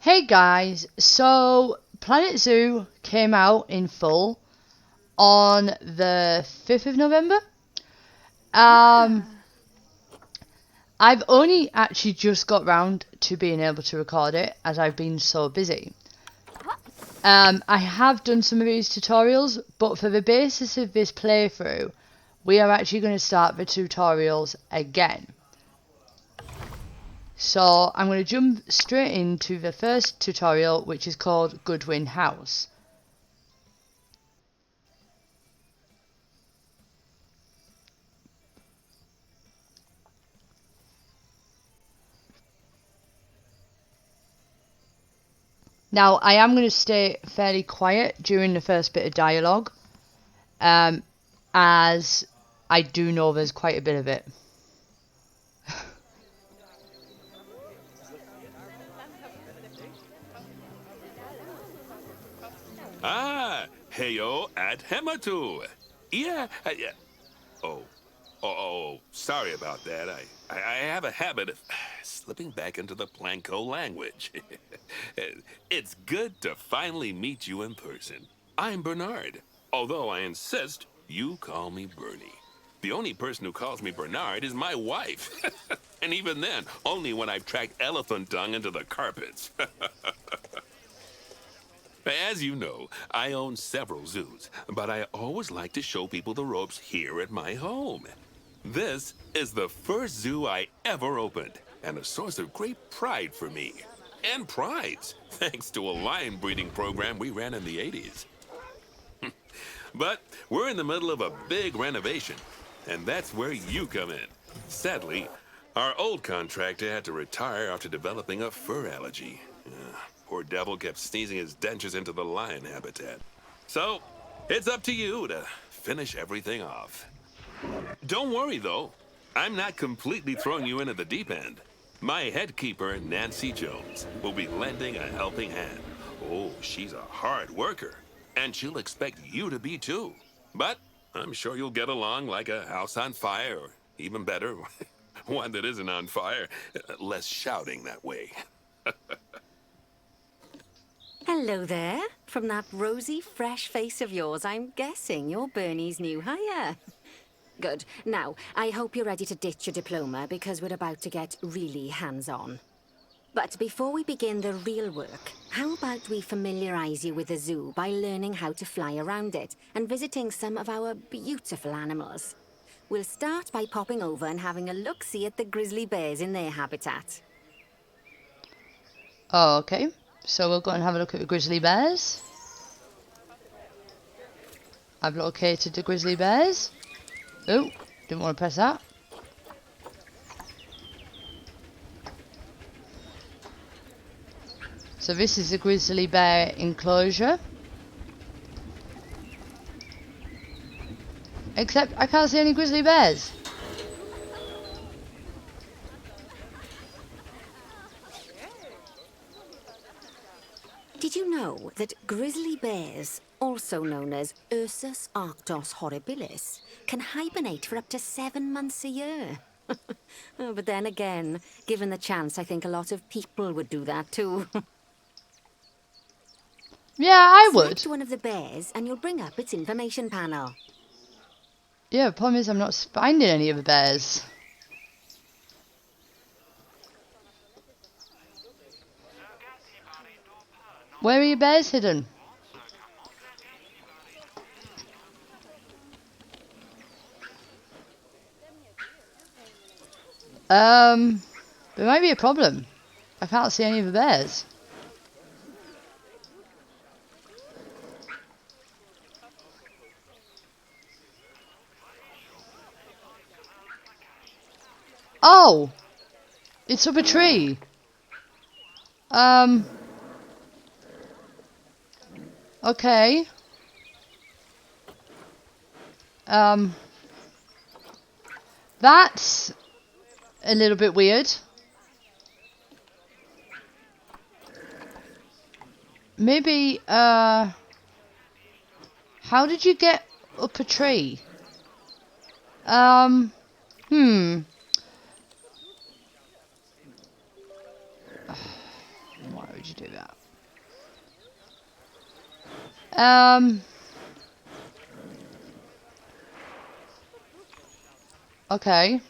Hey guys, so Planet Zoo came out in full on the 5th of November. Um, I've only actually just got round to being able to record it as I've been so busy. I have done some of these tutorials, but for the basis of this playthrough, we are actually going to start the tutorials again. So I'm going to jump straight into the first tutorial, which is called Goodwin House. Now, I am going to stay fairly quiet during the first bit of dialogue, as I do know there's quite a bit of it. Heyo at Hematu. Yeah. Oh, sorry about that. I have a habit of slipping back into the Planko language. It's good to finally meet you in person. I'm Bernard, although I insist you call me Bernie. The only person who calls me Bernard is my wife. And even then, only when I've tracked elephant dung into the carpets. As you know, I own several zoos, but I always like to show people the ropes here at my home. This is the first zoo I ever opened, and a source of great pride for me. And prize, thanks to a lion breeding program we ran in the 80s. But we're in the middle of a big renovation, and that's where you come in. Sadly, our old contractor had to retire after developing a fur allergy. Poor devil kept sneezing his dentures into the lion habitat. So, it's up to you to finish everything off. Don't worry, though. I'm not completely throwing you in at the deep end. My head keeper, Nancy Jones, will be lending a helping hand. Oh, she's a hard worker, and she'll expect you to be too. But I'm sure you'll get along like a house on fire, or even better, one that isn't on fire. Less shouting that way. Hello there. From that rosy, fresh face of yours, I'm guessing you're Bernie's new hire. Good. Now, I hope you're ready to ditch your diploma because we're about to get really hands-on. But before we begin the real work, how about we familiarize you with the zoo by learning how to fly around it and visiting some of our beautiful animals? We'll start by popping over and having a look-see at the grizzly bears in their habitat. Okay, so we'll go and have a look at the grizzly bears. I've located the grizzly bears. Oh, didn't want to press that. So this is the grizzly bear enclosure. Except I can't see any grizzly bears. Did you know that grizzly bears, also known as Ursus arctos horribilis, can hibernate for up to 7 months a year? Oh, but then again, given the chance, I think a lot of people would do that too. Yeah, I would. Select one of the bears and you'll bring up its information panel. Yeah, the problem is I'm not finding any of the bears. Where are your bears hidden? There might be a problem. I can't see any of the bears. Oh! It's up a tree. Okay. That's a little bit weird. Maybe, how did you get up a tree? What would you do? be that. Okay.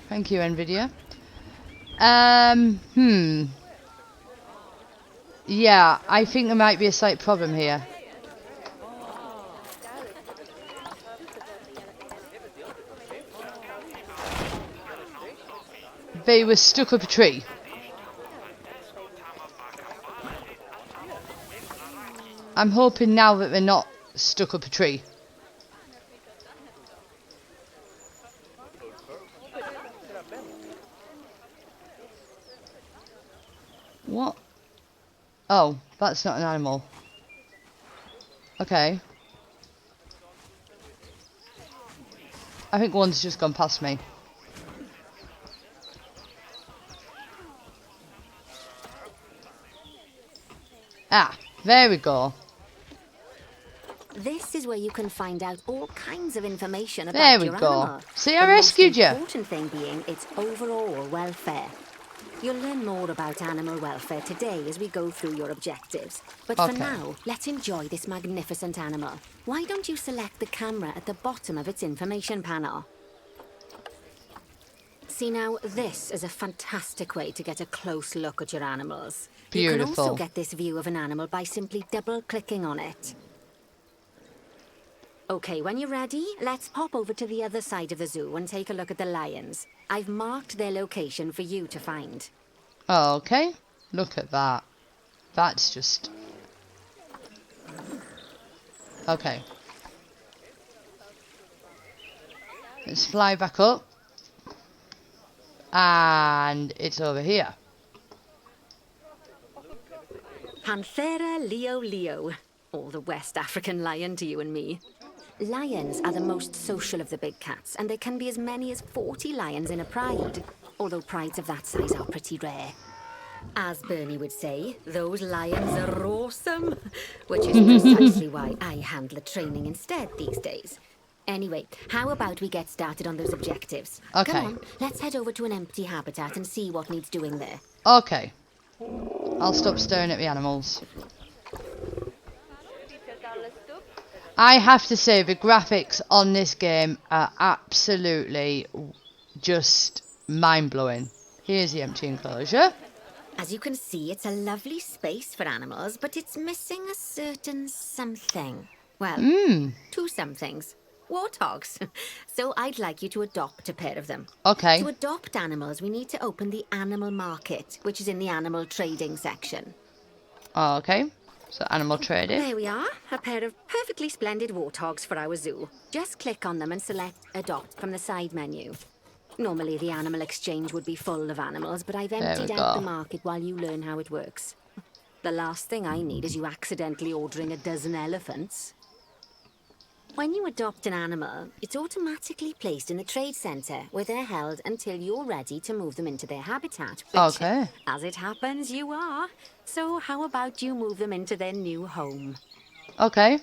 Thank you, NVIDIA. Yeah, I think there might be a slight problem here. They were stuck up a tree. I'm hoping now that they're not stuck up a tree. What? Oh, that's not an animal. Okay. I think one's just gone past me. Ah, there we go. This is where you can find out all kinds of information There about we your go. animal. See, I The most rescued you. important thing being its overall welfare. You'll learn more about animal welfare today as we go through your objectives. But for Okay. now, let's enjoy this magnificent animal. Why don't you select the camera at the bottom of its information panel? See now, this is a fantastic way to get a close look at your animals. You can also Beautiful. get this view of an animal by simply double-clicking on it. Okay, when you're ready, let's pop over to the other side of the zoo and take a look at the lions. I've marked their location for you to find. Okay. Look at that. That's just... Okay. Let's fly back up. And it's over here. Panthera leo leo, or the West African lion to you and me. Lions are the most social of the big cats, and there can be as many as 40 lions in a pride, although prides of that size are pretty rare. As Bernie would say, those lions are awesome, which is precisely why I handle the training instead these days. Anyway, how about we get started on those objectives? Okay. Come on, let's head over to an empty habitat and see what needs doing there. Okay. I'll stop staring at the animals. I have to say, the graphics on this game are absolutely just mind-blowing. Here's the empty enclosure. As you can see, it's a lovely space for animals, but it's missing a certain something. Well, two somethings. Warthogs. So I'd like you to adopt a pair of them. Okay. To adopt animals, we need to open the animal market, which is in the animal trading section. Okay. So animal trading. There we are, a pair of perfectly splendid warthogs for our zoo. Just click on them and select Adopt from the side menu. Normally the animal exchange would be full of animals, but I've emptied out the market while you learn how it works. The last thing I need is you accidentally ordering a dozen elephants. When you adopt an animal, it's automatically placed in the trade centre, where they're held until you're ready to move them into their habitat. Which, Okay. as it happens, you are. So how about you move them into their new home? Okay.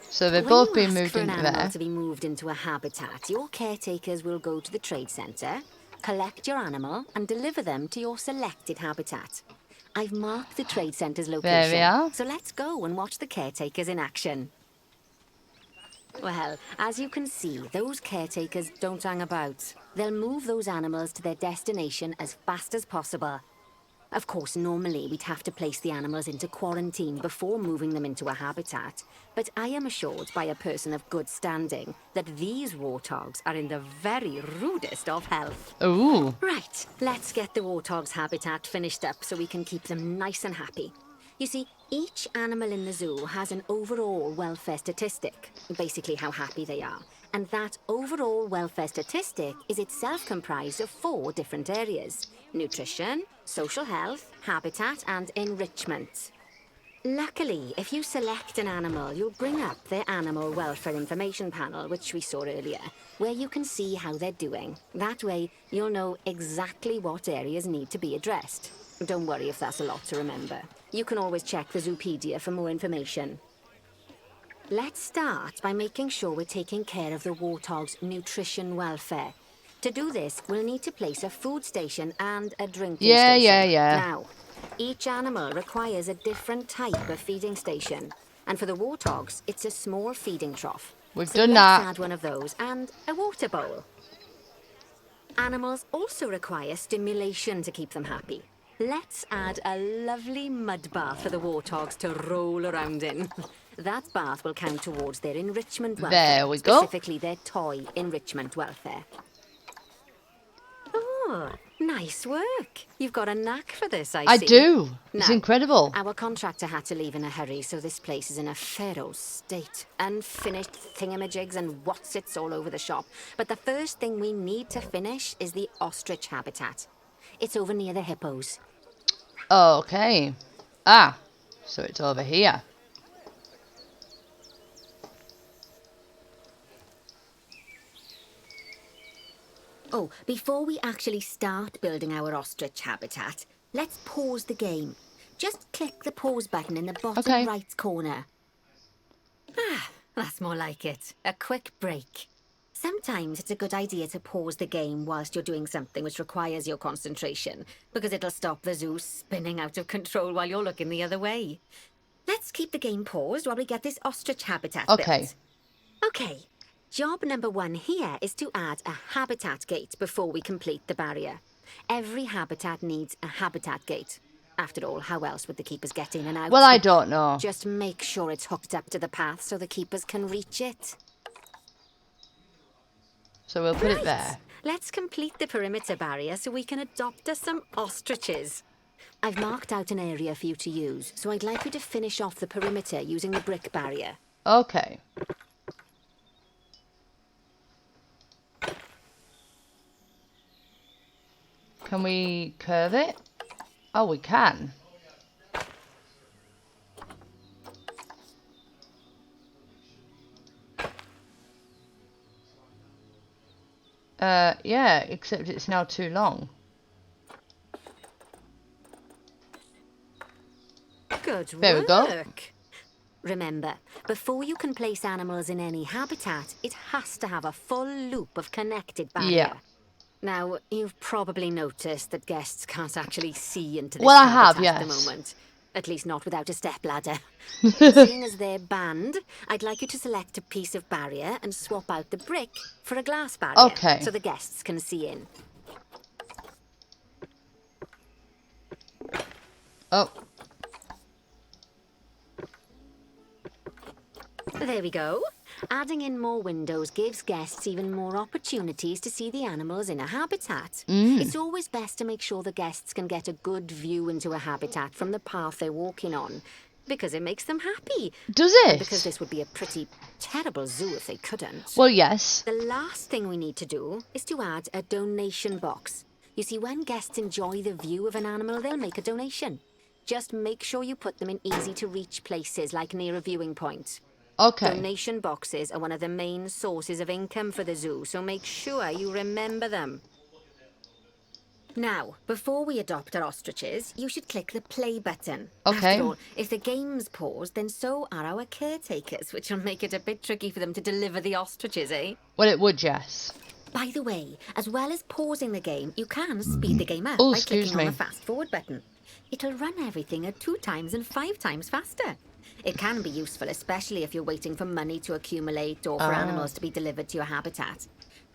So they've both been moved into When you ask for an animal there. to be moved into a habitat, your caretakers will go to the trade centre, collect your animal, and deliver them to your selected habitat. I've marked the trade centre's location. There we are. So let's go and watch the caretakers in action. Well, as you can see, those caretakers don't hang about. They'll move those animals to their destination as fast as possible. Of course, normally we'd have to place the animals into quarantine before moving them into a habitat. But I am assured by a person of good standing that these warthogs are in the very rudest of health. Ooh. Right, let's get the warthog's habitat finished up so we can keep them nice and happy. You see, each animal in the zoo has an overall welfare statistic, basically how happy they are. And that overall welfare statistic is itself comprised of 4 different areas: nutrition, social health, habitat, and enrichment. Luckily, if you select an animal, you'll bring up their animal welfare information panel, which we saw earlier, where you can see how they're doing. That way, you'll know exactly what areas need to be addressed. Don't worry if that's a lot to remember. You can always check the Zoopedia for more information. Let's start by making sure we're taking care of the warthog's nutrition welfare. To do this, we'll need to place a food station and a drinking Yeah, station. yeah, yeah. Now, each animal requires a different type of feeding station. And for the warthogs, it's a small feeding trough. We've So done let's that. add one of those and a water bowl. Animals also require stimulation to keep them happy. Let's add a lovely mud bath for the warthogs to roll around in. That bath will count towards their enrichment welfare. There we go. Specifically their toy enrichment welfare. Oh, nice work. You've got a knack for this, I see. do. It's Now, incredible. Our contractor had to leave in a hurry, so this place is in a pharaoh state. Unfinished thingamajigs and whatsits all over the shop. But the first thing we need to finish is the ostrich habitat. It's over near the hippos. Okay. Ah, so it's over here. Oh, before we actually start building our ostrich habitat, let's pause the game. Just click the pause button in the bottom right corner. Ah, that's more like it. A quick break. Sometimes it's a good idea to pause the game whilst you're doing something which requires your concentration, because it'll stop the zoo spinning out of control while you're looking the other way. Let's keep the game paused while we get this ostrich habitat built. Okay. Job number 1 here is to add a habitat gate before we complete the barrier. Every habitat needs a habitat gate. After all, how else would the keepers get in and out? Well, I don't know. Just make sure it's hooked up to the path so the keepers can reach it. So we'll put it there. Let's complete the perimeter barrier so we can adopt us some ostriches. I've marked out an area for you to use, so I'd like you to finish off the perimeter using the brick barrier. Okay. Can we curve it? Oh, we can. Yeah, except it's now too long. Good There we go. work. Remember, before you can place animals in any habitat, it has to have a full loop of connected barrier. Yeah. Now, you've probably noticed that guests can't actually see into this Well, I have, habitat at the yes. moment. At least not without a stepladder. Seeing as they're banned, I'd like you to select a piece of barrier and swap out the brick for a glass barrier. Okay. So the guests can see in. Oh. There we go. Adding in more windows gives guests even more opportunities to see the animals in a habitat. It's always best to make sure the guests can get a good view into a habitat from the path they're walking on, because it makes them happy. Does And because it? this would be a pretty terrible zoo if they couldn't. Well, yes. The last thing we need to do is to add a donation box. You see, when guests enjoy the view of an animal, they'll make a donation. Just make sure you put them in easy-to-reach places, like near a viewing point. Okay. Donation boxes are one of the main sources of income for the zoo, so make sure you remember them. Now, before we adopt our ostriches, you should click the play button. Okay. After all, if the game's paused, then so are our caretakers, which will make it a bit tricky for them to deliver the ostriches, eh? Well, it would, yes. By the way, as well as pausing the game, you can speed the game up Oh, by excuse clicking on me. the fast forward button. It'll run everything at 2 times and 5 times faster. It can be useful, especially if you're waiting for money to accumulate or for animals to be delivered to your habitat.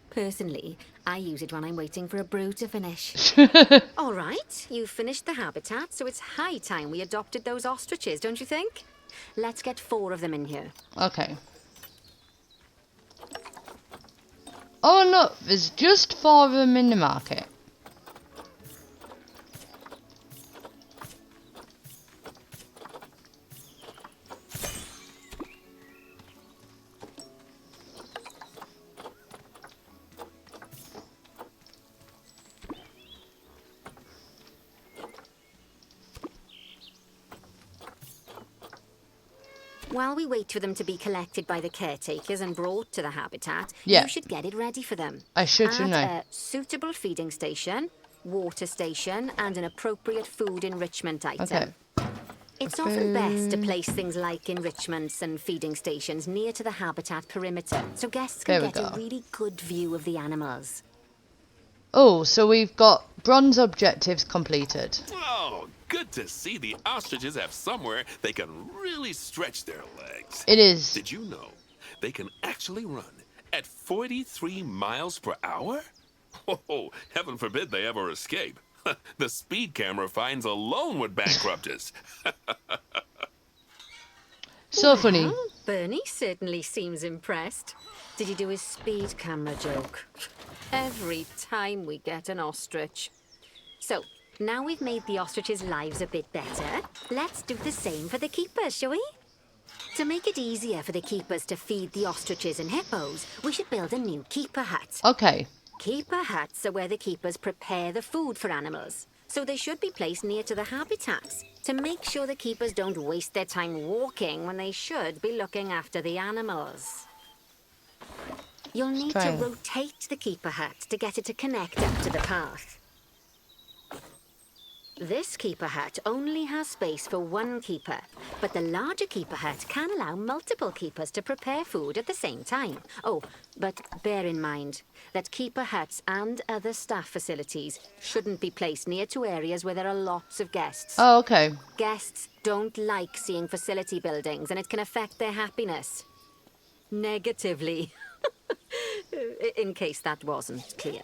Personally, I use it when I'm waiting for a brew to finish. All right, you've finished the habitat, so it's high time we adopted those ostriches, don't you think? Let's get 4 of them in here. Okay. Oh, look, there's just 4 of them in the market. While we wait for them to be collected by the caretakers and brought to the habitat, Yeah. you should get it ready for them. I should, shouldn't I? Add a suitable feeding station, water station, and an appropriate food enrichment item. Okay. It's often best to place things like enrichments and feeding stations near to the habitat perimeter, so guests can There we get a go. really good view of the animals. Oh, so we've got bronze objectives completed. Oh, good to see the ostriches have somewhere they can really stretch their legs. It is. Did you know they can actually run at 43 miles per hour? Oh, heaven forbid they ever escape. The speed camera fines alone would bankrupt us. So funny. Well, Bernie certainly seems impressed. Did you do his speed camera joke? Every time we get an ostrich. So, now we've made the ostriches' lives a bit better, let's do the same for the keepers, shall we? To make it easier for the keepers to feed the ostriches and hippos, we should build a new keeper hut. Okay. Keeper huts are where the keepers prepare the food for animals, so they should be placed near to the habitats to make sure the keepers don't waste their time walking when they should be looking after the animals. You'll need to rotate the keeper hut to get it to connect up to the path. This keeper hut only has space for one keeper, but the larger keeper hut can allow multiple keepers to prepare food at the same time. Oh, but bear in mind that keeper huts and other staff facilities shouldn't be placed near to areas where there are lots of guests. Oh, okay. Guests don't like seeing facility buildings, and it can affect their happiness. Negatively. In case that wasn't clear.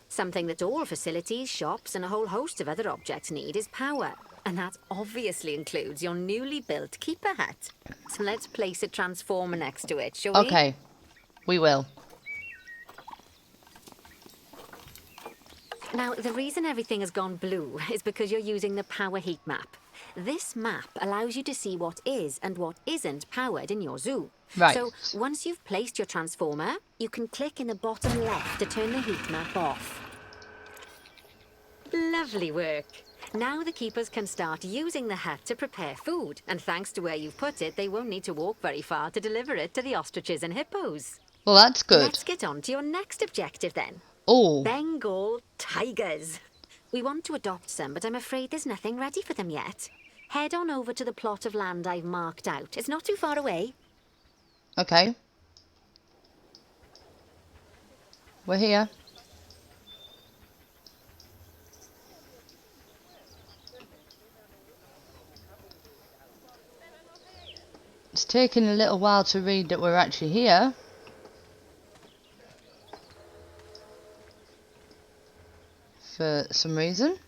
Something that all facilities, shops, and a whole host of other objects need is power. And that obviously includes your newly built keeper hut. So let's place a transformer next to it, shall we? Okay. We will. Now, the reason everything has gone blue is because you're using the power heat map. This map allows you to see what is and what isn't powered in your zoo. Right. So once you've placed your transformer, you can click in the bottom left to turn the heat map off. Lovely work. Now the keepers can start using the hut to prepare food, and thanks to where you've put it, they won't need to walk very far to deliver it to the ostriches and hippos. Well, that's good. Let's get on to your next objective then. Oh. Bengal tigers. We want to adopt some, but I'm afraid there's nothing ready for them yet. Head on over to the plot of land I've marked out. It's not too far away. Okay. We're here. It's taking a little while to read that we're actually here. For some reason.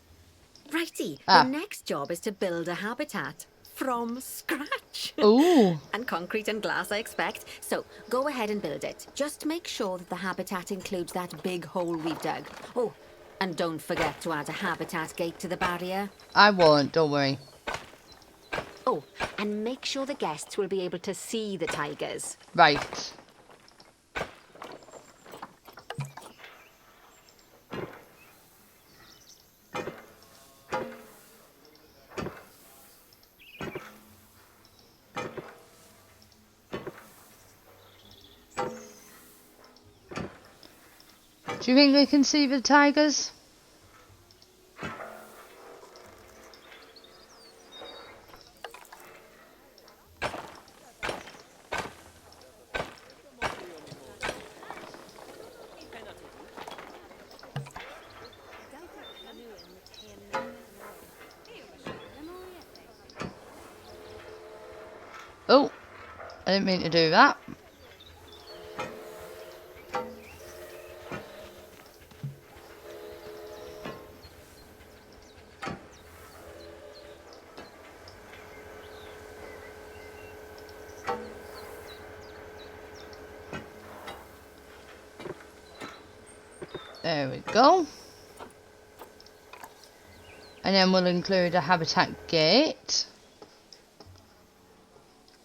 Righty, the next job is to build a habitat from scratch. Ooh. And concrete and glass, I expect. So go ahead and build it. Just make sure that the habitat includes that big hole we've dug. Oh, and don't forget to add a habitat gate to the barrier. I won't, don't worry. Oh, and make sure the guests will be able to see the tigers. Right. Do you think they can see the tigers? Oh, I didn't mean to do that. There we go. And then we'll include a habitat gate.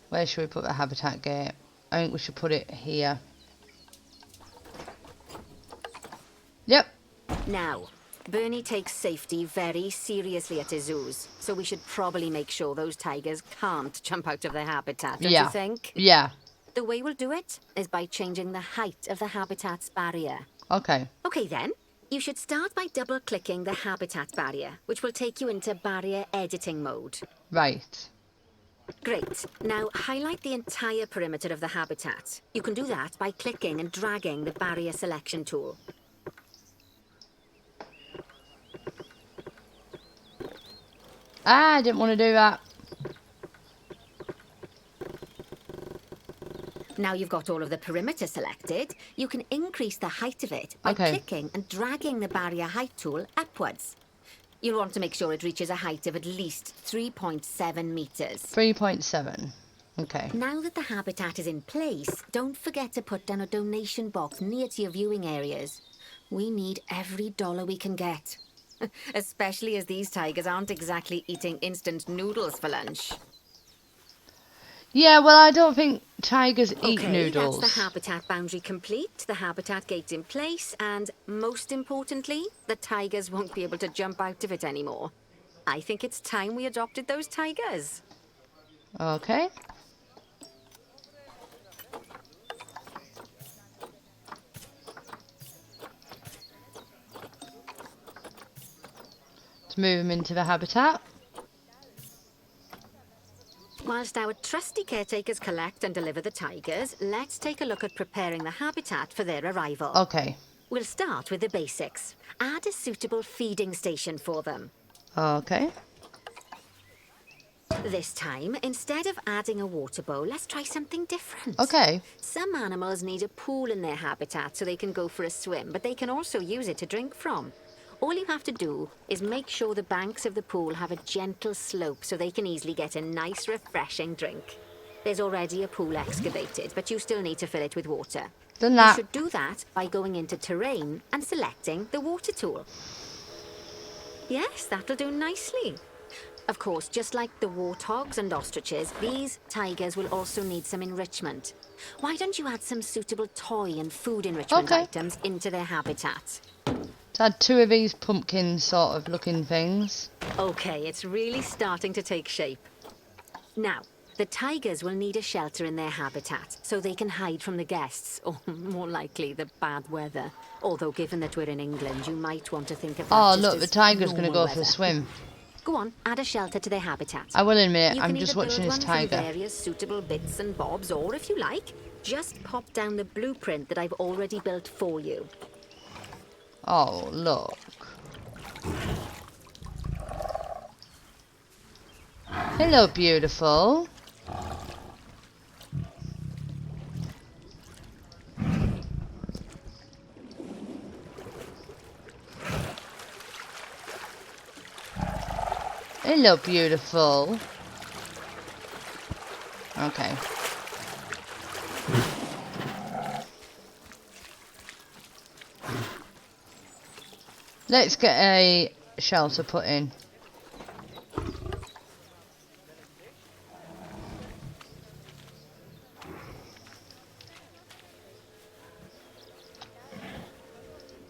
Where should we put the habitat gate? I think we should put it here. Yep. Now, Bernie takes safety very seriously at his zoos, so we should probably make sure those tigers can't jump out of their habitat, don't you Yeah. think? Yeah. The way we'll do it is by changing the height of the habitat's barrier. Okay. Okay then, you should start by double-clicking the habitat barrier, which will take you into barrier editing mode. Right. Great. Now highlight the entire perimeter of the habitat. You can do that by clicking and dragging the barrier selection tool. Ah, I didn't want to do that. Now you've got all of the perimeter selected, you can increase the height of it by Okay. clicking and dragging the barrier height tool upwards. You'll want to make sure it reaches a height of at least 3.7 meters. 3.7. Okay. Now that the habitat is in place, don't forget to put down a donation box near to your viewing areas. We need every dollar we can get. Especially as these tigers aren't exactly eating instant noodles for lunch. Yeah, well, I don't think tigers eat Okay, noodles. that's the habitat boundary complete, the habitat gate in place, and most importantly, the tigers won't be able to jump out of it anymore. I think it's time we adopted those tigers. Okay. Let's move them into the habitat. Whilst our trusty caretakers collect and deliver the tigers, let's take a look at preparing the habitat for their arrival. Okay. We'll start with the basics. Add a suitable feeding station for them. Okay. This time, instead of adding a water bowl, let's try something different. Okay. Some animals need a pool in their habitat so they can go for a swim, but they can also use it to drink from. All you have to do is make sure the banks of the pool have a gentle slope so they can easily get a nice, refreshing drink. There's already a pool excavated, but you still need to fill it with water. Done You that. should do that by going into terrain and selecting the water tool. Yes, that'll do nicely. Of course, just like the warthogs and ostriches, these tigers will also need some enrichment. Why don't you add some suitable toy and food enrichment Okay. items into their habitat? To add 2 of these pumpkin sort of looking things. Okay, it's really starting to take shape. Now, the tigers will need a shelter in their habitat so they can hide from the guests, or more likely, the bad weather. Although, given that we're in England, you might want to think of that Oh, just look, as the tiger's going to normal go for a weather. swim. Go on, add a shelter to their habitat. I will admit, You I'm can just either watching build this one from tiger. various suitable bits and bobs, or if you like, just pop down the blueprint that I've already built for you. Oh, look. Hello, beautiful. Hello, beautiful. Okay. Let's get a shelter put in.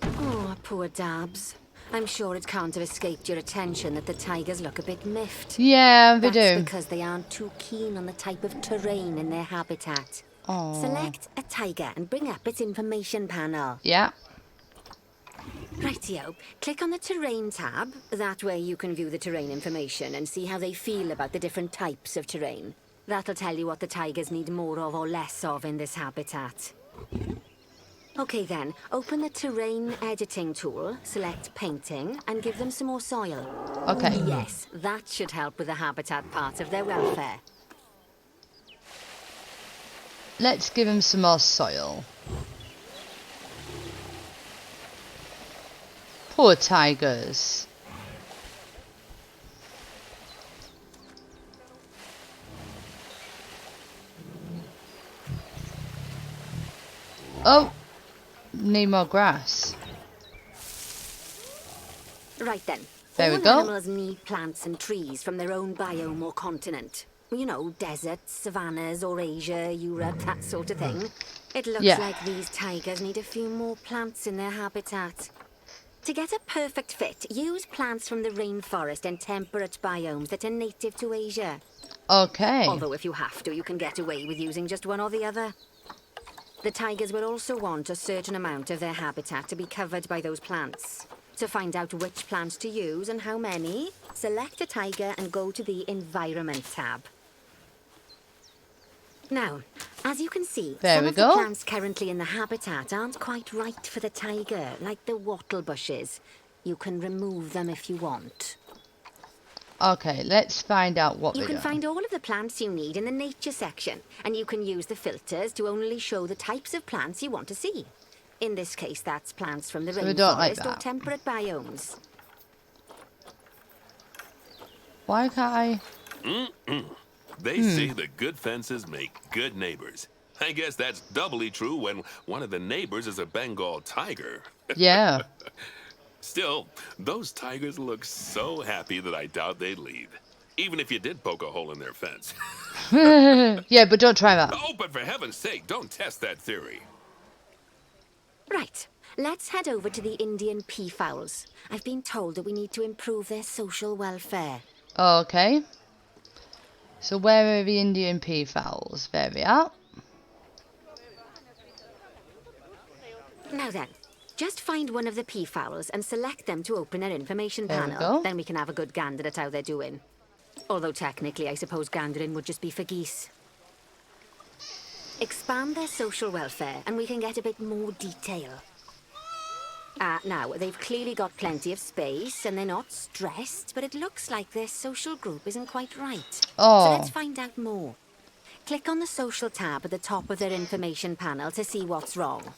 Oh, poor Dabs. I'm sure it can't have escaped your attention that the tigers look a bit miffed. Yeah, they That's do. because they aren't too keen on the type of terrain in their habitat. Oh. Select a tiger and bring up its information panel. Yeah. Rightio. Click on the terrain tab. That way you can view the terrain information and see how they feel about the different types of terrain. That'll tell you what the tigers need more of or less of in this habitat. Okay then, open the terrain editing tool, select painting, and give them some more soil. Okay. Yes, that should help with the habitat part of their welfare. Let's give him some more soil. Poor tigers. Oh, need more grass. Right then. There we All go. animals need plants and trees from their own biome or continent. You know, deserts, savannas, or Asia, Europe, that sort of thing. It looks Yeah. like these tigers need a few more plants in their habitat. To get a perfect fit, use plants from the rainforest and temperate biomes that are native to Asia. Okay. Although if you have to, you can get away with using just one or the other. The tigers will also want a certain amount of their habitat to be covered by those plants. To find out which plants to use and how many, select a tiger and go to the Environment tab. Now, as you can see, There some we of the go. plants currently in the habitat aren't quite right for the tiger, like the wattle bushes. You can remove them if you want. Okay, let's find out what You we're can doing. find all of the plants you need in the nature section, and you can use the filters to only show the types of plants you want to see. In this case, that's plants from the So we don't like rainforest or that. temperate biomes. Why can't They say that good fences make good neighbors. I guess that's doubly true when one of the neighbors is a Bengal tiger. Yeah. Still, those tigers look so happy that I doubt they'd leave. Even if you did poke a hole in their fence. Yeah, but don't try that. Oh, but for heaven's sake, don't test that theory. Right, let's head over to the Indian peafowls. I've been told that we need to improve their social welfare. Okay. So where are the Indian peafowls? There we are. Now then, just find one of the peafowls and select them to open our information There we panel. go. Then we can have a good gander at how they're doing. Although technically, I suppose gandering would just be for geese. Expand their social welfare and we can get a bit more detail. Now, they've clearly got plenty of space and they're not stressed, but it looks like their social group isn't quite right. So Oh, let's find out more. Click on the social tab at the top of their information panel to see what's wrong.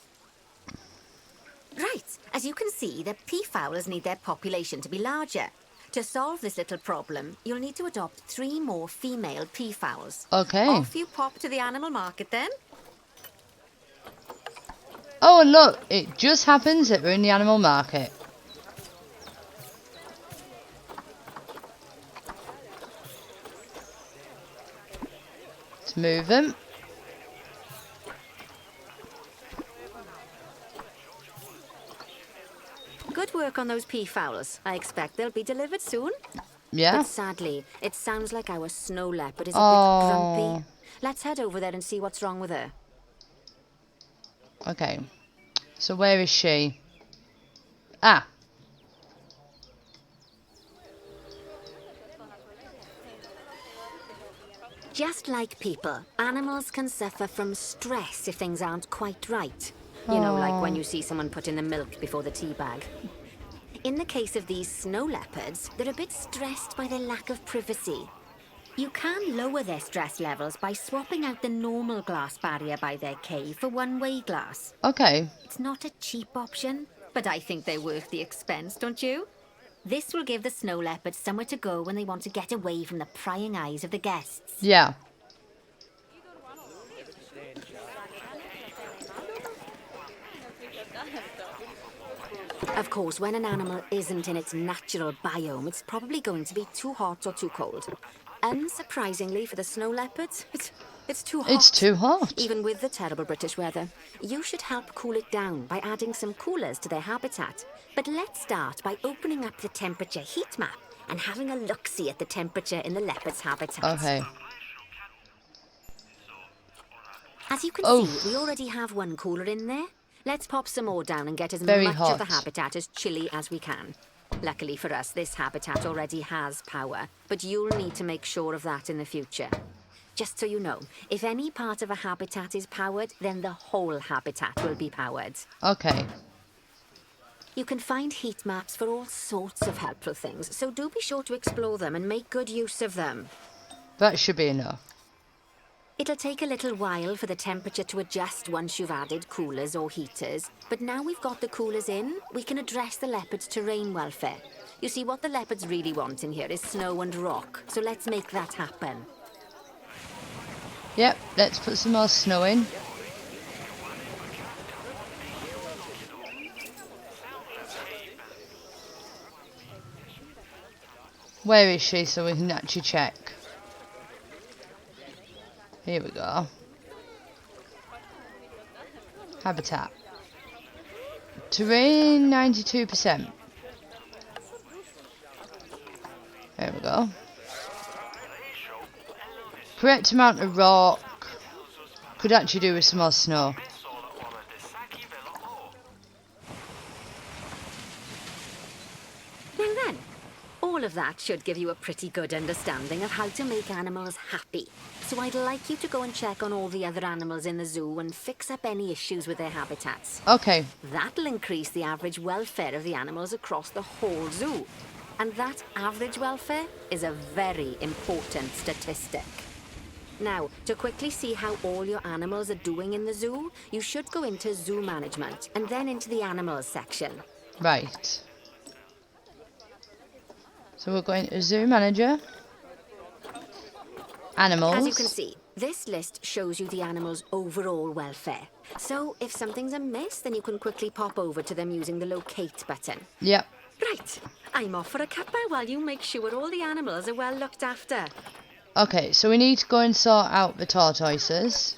Right, as you can see, the peafowls need their population to be larger. To solve this little problem, you'll need to adopt 3 more female peafowls. okay. Off you pop to the animal market then. Oh, and look, it just happens that we're in the animal market. Let's move them. Good work on those peafowls. I expect they'll be delivered soon. Yeah. But sadly, it sounds like our snow leopard is a bit Oh. grumpy. Let's head over there and see what's wrong with her. Okay. So where is she? Ah. Just like people, animals can suffer from stress if things aren't quite right. You know, like when you see someone put in the milk before the tea bag. In the case of these snow leopards, they're a bit stressed by their lack of privacy. You can lower their stress levels by swapping out the normal glass barrier by their cave for one-way glass. Okay. It's not a cheap option, but I think they're worth the expense, don't you? This will give the snow leopards somewhere to go when they want to get away from the prying eyes of the guests. Yeah. Of course, when an animal isn't in its natural biome, it's probably going to be too hot or too cold. Unsurprisingly for the snow leopards, it's too hot. It's too hot. Even with the terrible British weather. You should help cool it down by adding some coolers to their habitat. But let's start by opening up the temperature heat map and having a look-see at the temperature in the leopard's habitat. Okay. As you can Oh. see, we already have one cooler in there. Let's pop some more down and get as Very much of the hot. habitat as chilly as we can. Luckily for us, this habitat already has power, but you'll need to make sure of that in the future. Just so you know, if any part of a habitat is powered, then the whole habitat will be powered. Okay. You can find heat maps for all sorts of helpful things, so do be sure to explore them and make good use of them. That should be enough. It'll take a little while for the temperature to adjust once you've added coolers or heaters, but now we've got the coolers in, we can address the leopard's terrain welfare. You see, what the leopards really want in here is snow and rock, so let's make that happen. Yep, let's put some more snow in. Where is she so we can actually check? Here we go. Habitat. Terrain 92%. There we go. Correct amount of rock. Could actually do with some more snow. Now then, all of that should give you a pretty good understanding of how to make animals happy. So I'd like you to go and check on all the other animals in the zoo and fix up any issues with their habitats. Okay. That'll increase the average welfare of the animals across the whole zoo. And that average welfare is a very important statistic. Now, to quickly see how all your animals are doing in the zoo, you should go into zoo management and then into the animals section. Right. So we're going to zoo manager. Animals. As you can see, this list shows you the animals' overall welfare. So if something's amiss, then you can quickly pop over to them using the locate button. Yep. Right, I'm off for a cuppa while you make sure all the animals are well looked after. Okay, so we need to go and sort out the tortoises.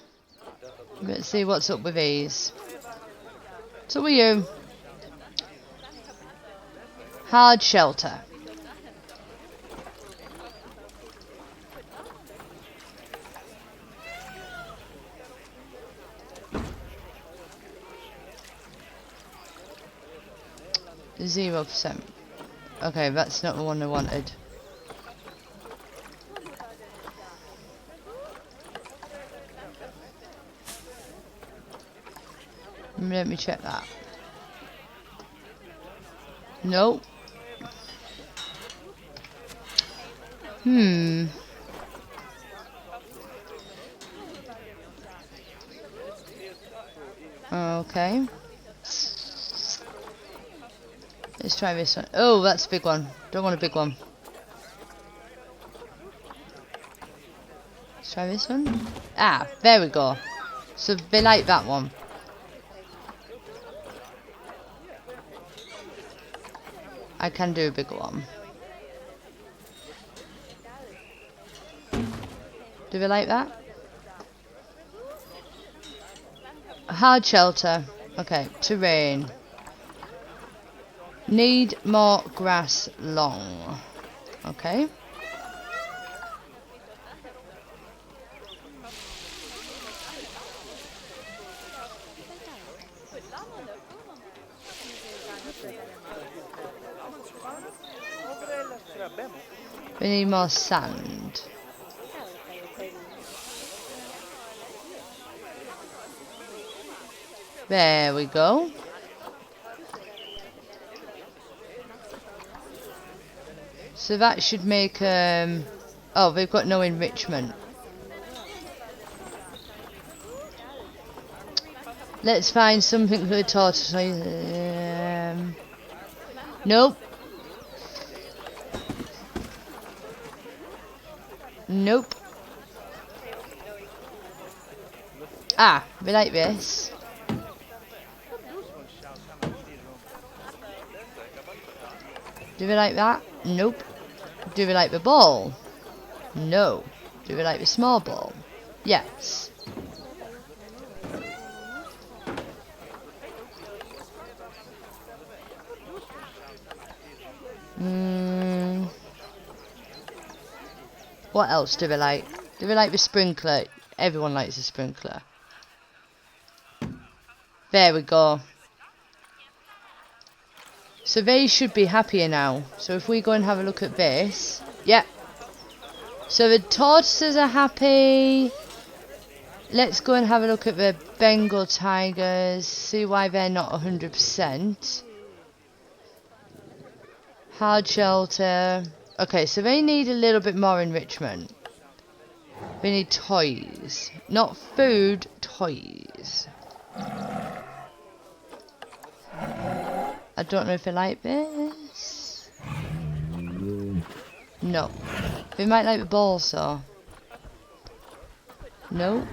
Let's see what's up with these. What's up with you? Hard shelter. %. Okay, that's not the one I wanted. Let me check that. Nope. Okay. Let's try this one. Oh, that's a big one. Don't want a big one. Let's try this one. Ah, there we go. So they like that one. I can do a bigger one. Do they like that? Hard shelter. Okay, terrain. Need more grass long. Okay. We need more sand. There we go. So that should make oh, they've got no enrichment. Let's find something for the tortoise. Nope. Nope. Ah, we like this. Do we like that? Nope. Do we like the ball? No. Do we like the small ball? Yes. What else do we like? Do we like the sprinkler? Everyone likes a sprinkler. There we go. So they should be happier now. So if we go and have a look at this. Yep. So the tortoises are happy. Let's go and have a look at the Bengal tigers. See why they're not 100%. Hard shelter. Okay, so they need a little bit more enrichment. They need toys. Not food, toys. I don't know if they like this. No. They might like the balls, though. No.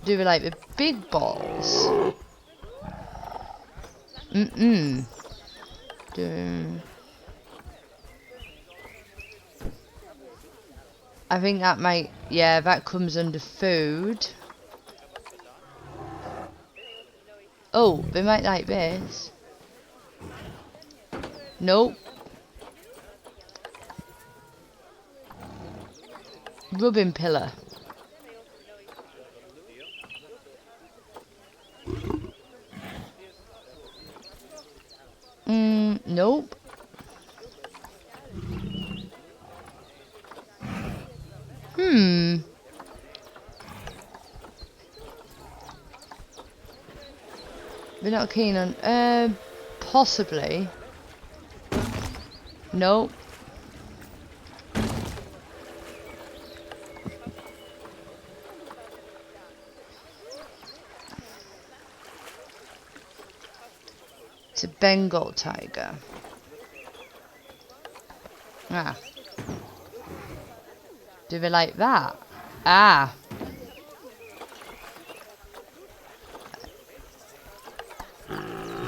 Do they like the big balls? Mm-mm. I think that might... Yeah, that comes under food. Oh, they might like this. Nope. Rubbing pillar. Nope. We're not keen on, possibly. Nope. It's a Bengal tiger. Ah. Do they like that? Ah.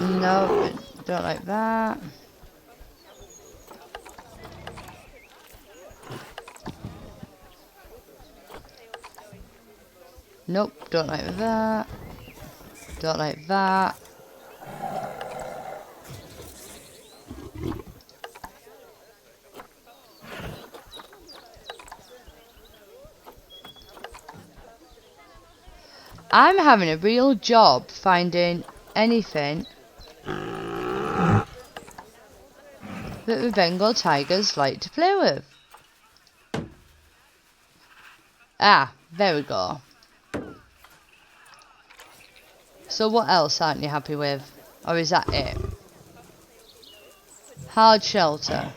No, don't like that. Nope, don't like that. Don't like that. I'm having a real job finding anything that the Bengal tigers like to play with. Ah, there we go. So what else aren't you happy with? Or is that it? Hard shelter.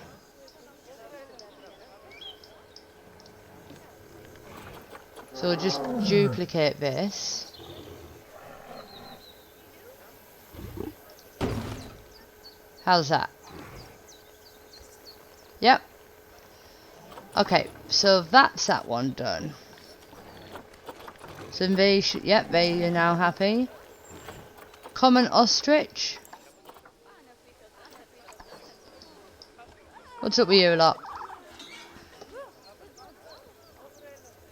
So we'll just duplicate this. How's that? Yep. Okay, so that's that one done. So they should, yep, they are now happy. Common ostrich. What's up with you lot?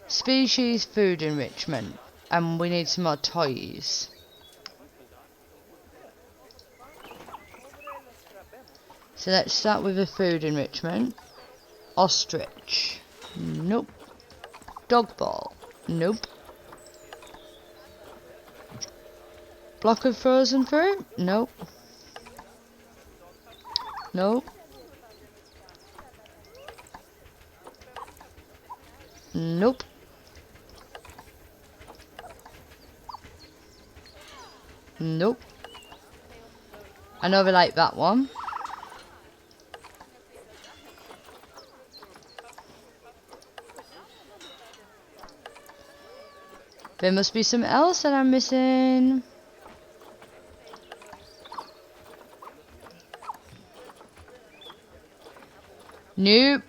Species food enrichment. And we need some more toys. So let's start with the food enrichment. Ostrich. Nope. Dog ball. Nope. Block of frozen fruit? Nope. Nope. Nope. Nope. I know they like that one. There must be something else that I'm missing. Nope.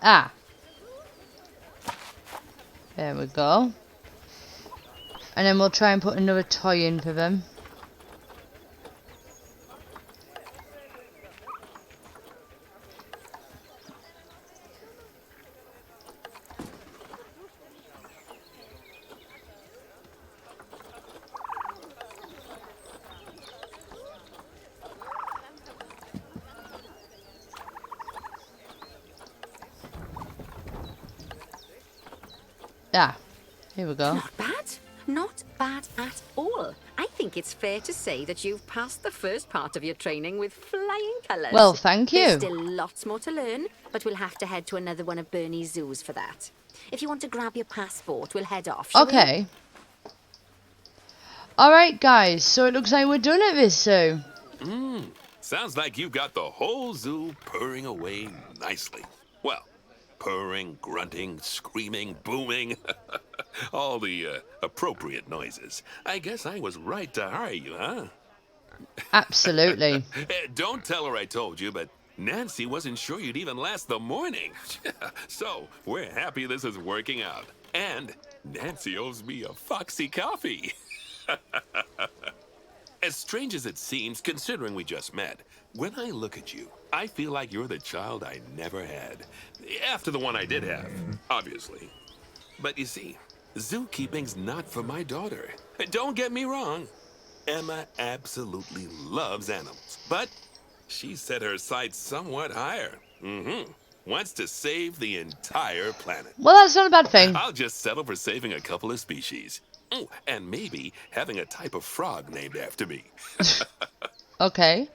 Ah. There we go. And then we'll try and put another toy in for them. Ah, here we go. Not bad. Not bad at all. I think it's fair to say that you've passed the first part of your training with flying colours. Well, thank you. There's still lots more to learn, but we'll have to head to another one of Bernie's zoos for that. If you want to grab your passport, we'll head off, shall we? Okay. Alright guys, so it looks like we're done at this zoo. Sounds like you've got the whole zoo purring away nicely. Well, purring, grunting, screaming, booming. All the appropriate noises. I guess I was right to hire you, huh? Absolutely. Don't tell her I told you, but Nancy wasn't sure you'd even last the morning. So, we're happy this is working out. And Nancy owes me a foxy coffee. As strange as it seems, considering we just met, when I look at you, I feel like you're the child I never had. After the one I did have, obviously. But you see, zookeeping's not for my daughter. Don't get me wrong. Emma absolutely loves animals, but she set her sights somewhat higher. Wants to save the entire planet. Well, that's not a bad thing. I'll just settle for saving a couple of species. Oh, and maybe having a type of frog named after me. Okay.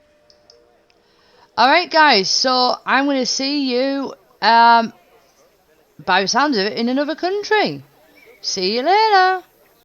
Alright, guys, so I'm going to see you, by the sounds of it, in another country. See you later.